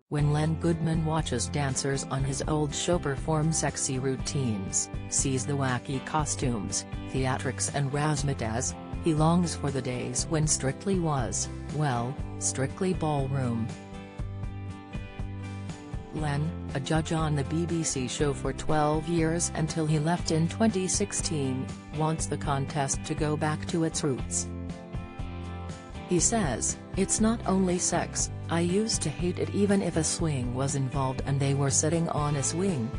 When Len Goodman watches dancers on his old show perform sexy routines, sees the wacky costumes, theatrics and razzmatazz, he longs for the days when Strictly was, well, strictly ballroom. Len, a judge on the BBC show for 12 years until he left in 2016, wants the contest to go back to its roots. He says, "It's not only sex, I used to hate it even if a swing was involved and they were sitting on a swing.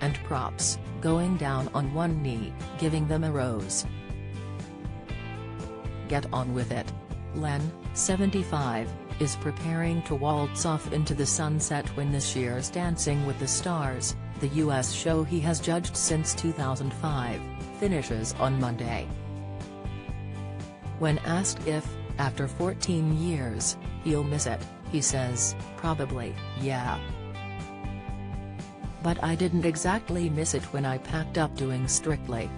And props, going down on one knee, giving them a rose. Get on with it." Len, 75, is preparing to waltz off into the sunset when this year's Dancing with the Stars, the US show he has judged since 2005, finishes on Monday. When asked if, after 14 years, he'll miss it, he says, "Probably, yeah. But I didn't exactly miss it when I packed up doing Strictly.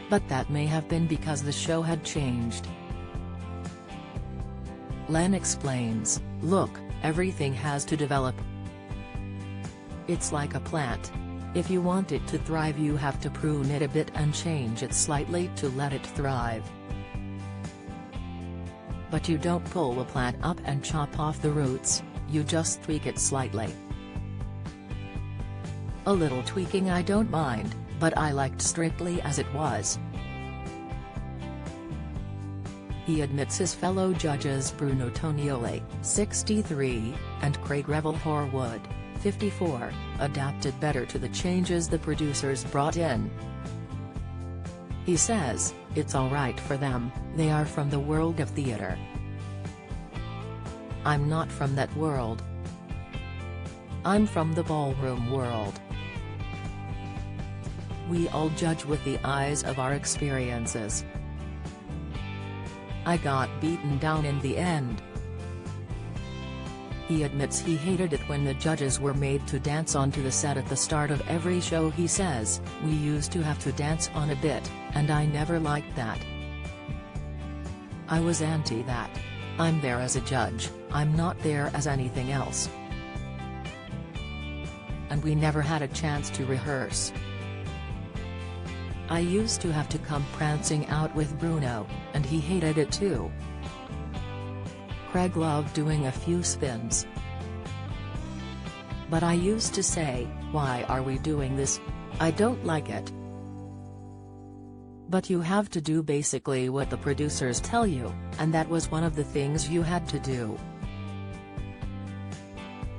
But that may have been because the show had changed." Len explains, "Look, everything has to develop. It's like a plant. If you want it to thrive you have to prune it a bit and change it slightly to let it thrive. But you don't pull a plant up and chop off the roots, you just tweak it slightly. A little tweaking I don't mind, but I liked Strictly as it was." He admits his fellow judges Bruno Tonioli, 63, and Craig Revel Horwood, 54, adapted better to the changes the producers brought in. He says, "It's alright for them, they are from the world of theatre. I'm not from that world. I'm from the ballroom world. We all judge with the eyes of our experiences. I got beaten down in the end." He admits he hated it when the judges were made to dance onto the set at the start of every show. He says, "We used to have to dance on a bit, and I never liked that. I was anti that. I'm there as a judge, I'm not there as anything else. And we never had a chance to rehearse. I used to have to come prancing out with Bruno, and he hated it too. Craig loved doing a few spins. But I used to say, why are we doing this? I don't like it. But you have to do basically what the producers tell you, and that was one of the things you had to do.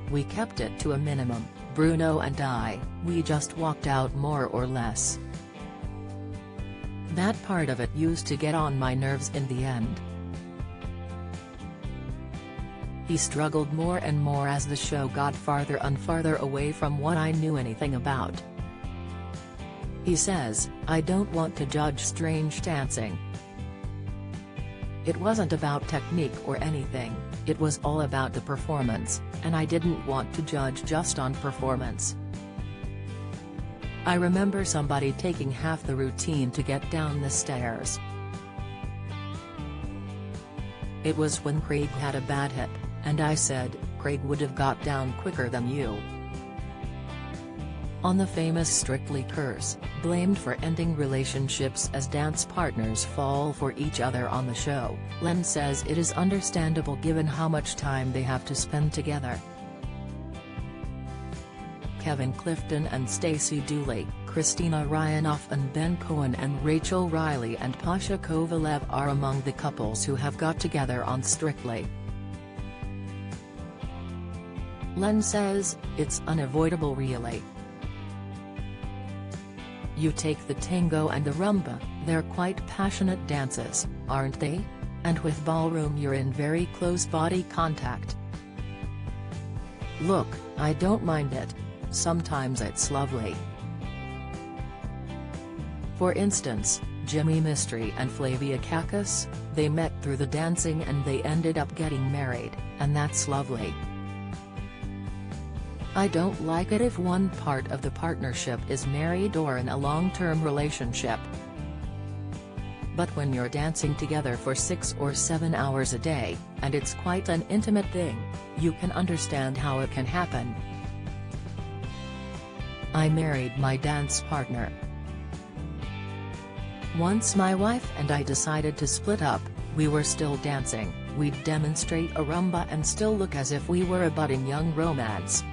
We kept it to a minimum, Bruno and I, we just walked out more or less. That part of it used to get on my nerves in the end." He struggled more and more as the show got farther and farther away from what I knew anything about. He says, "I don't want to judge strange dancing. It wasn't about technique or anything, it was all about the performance, and I didn't want to judge just on performance. I remember somebody taking half the routine to get down the stairs. It was when Craig had a bad hip, and I said, Craig would have got down quicker than you." On the famous Strictly curse, blamed for ending relationships as dance partners fall for each other on the show, Len says it is understandable given how much time they have to spend together. Kevin Clifton and Stacey Dooley, Christina Ryanoff and Ben Cohen and Rachel Riley and Pasha Kovalev are among the couples who have got together on Strictly. Len says, "It's unavoidable really. You take the tango and the rumba, they're quite passionate dances, aren't they? And with ballroom you're in very close body contact. Look, I don't mind it. Sometimes it's lovely. For instance, Jimmy Mystery and Flavia Kakis, they met through the dancing and they ended up getting married, and that's lovely. I don't like it if one part of the partnership is married or in a long-term relationship. But when you're dancing together for 6 or 7 hours a day, and it's quite an intimate thing, you can understand how it can happen. I married my dance partner. Once my wife and I decided to split up, we were still dancing, we'd demonstrate a rumba and still look as if we were a budding young romance.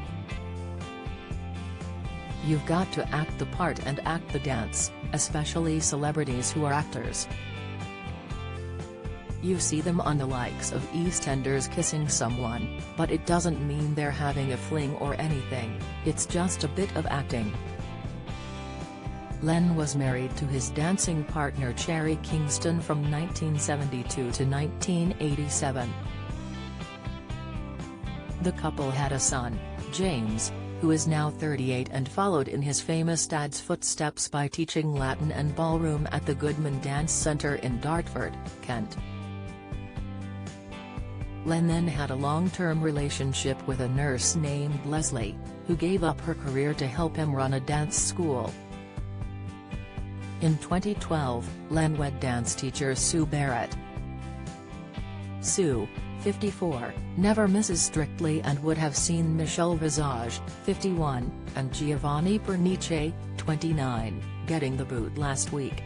You've got to act the part and act the dance, especially celebrities who are actors. You see them on the likes of EastEnders kissing someone, but it doesn't mean they're having a fling or anything, it's just a bit of acting. Len was married to his dancing partner Cherry Kingston from 1972 to 1987. The couple had a son, James, who is now 38 and followed in his famous dad's footsteps by teaching Latin and ballroom at the Goodman Dance Centre in Dartford, Kent. Len then had a long-term relationship with a nurse named Leslie, who gave up her career to help him run a dance school. In 2012, Len wed dance teacher Sue Barrett. Sue, 54, never misses Strictly and would have seen Michelle Visage, 51, and Giovanni Pernice, 29, getting the boot last week.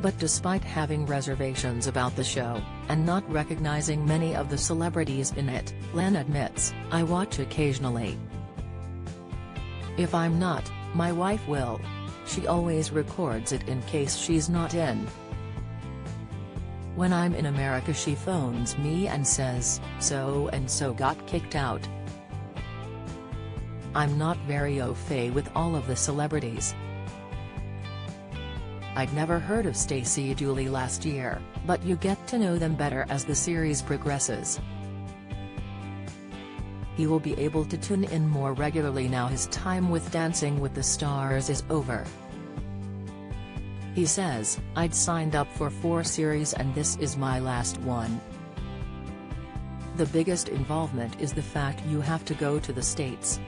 But despite having reservations about the show, and not recognizing many of the celebrities in it, Len admits, "I watch occasionally. If I'm not, my wife will. She always records it in case she's not in. When I'm in America she phones me and says, so and so got kicked out." I'm not very au fait with all of the celebrities. I'd never heard of Stacey Dooley last year, but you get to know them better as the series progresses. He will be able to tune in more regularly now his time with Dancing with the Stars is over. He says, "I'd signed up for 4 series and this is my last one. The biggest involvement is the fact you have to go to the States.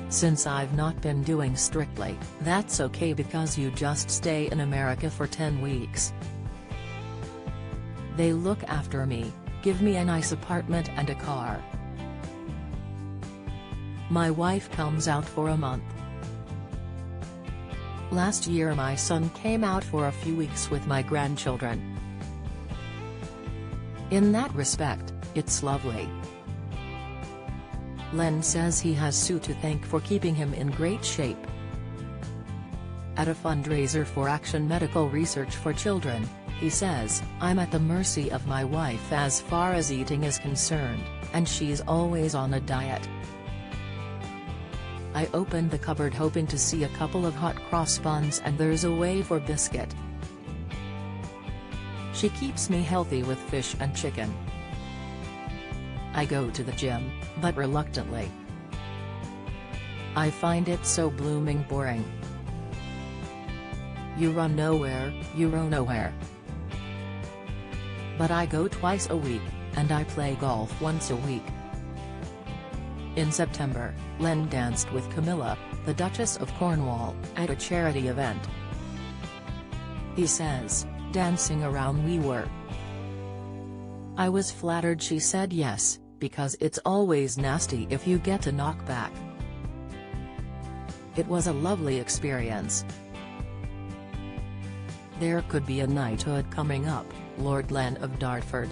Since I've not been doing Strictly, that's okay because you just stay in America for 10 weeks. They look after me, give me a nice apartment and a car. My wife comes out for a month. Last year my son came out for a few weeks with my grandchildren. In that respect, it's lovely." Len says he has Sue to thank for keeping him in great shape. At a fundraiser for Action Medical Research for Children, he says, "I'm at the mercy of my wife as far as eating is concerned, and she's always on a diet. I opened the cupboard hoping to see a couple of hot cross buns and there's a wafer biscuit. She keeps me healthy with fish and chicken. I go to the gym, but reluctantly. I find it so blooming boring. You run nowhere, you row nowhere. But I go twice a week, and I play golf once a week." In September, Len danced with Camilla, the Duchess of Cornwall, at a charity event. He says, "Dancing around we were. I was flattered she said yes, because it's always nasty if you get a knockback. It was a lovely experience. There could be a knighthood coming up, Lord Len of Dartford."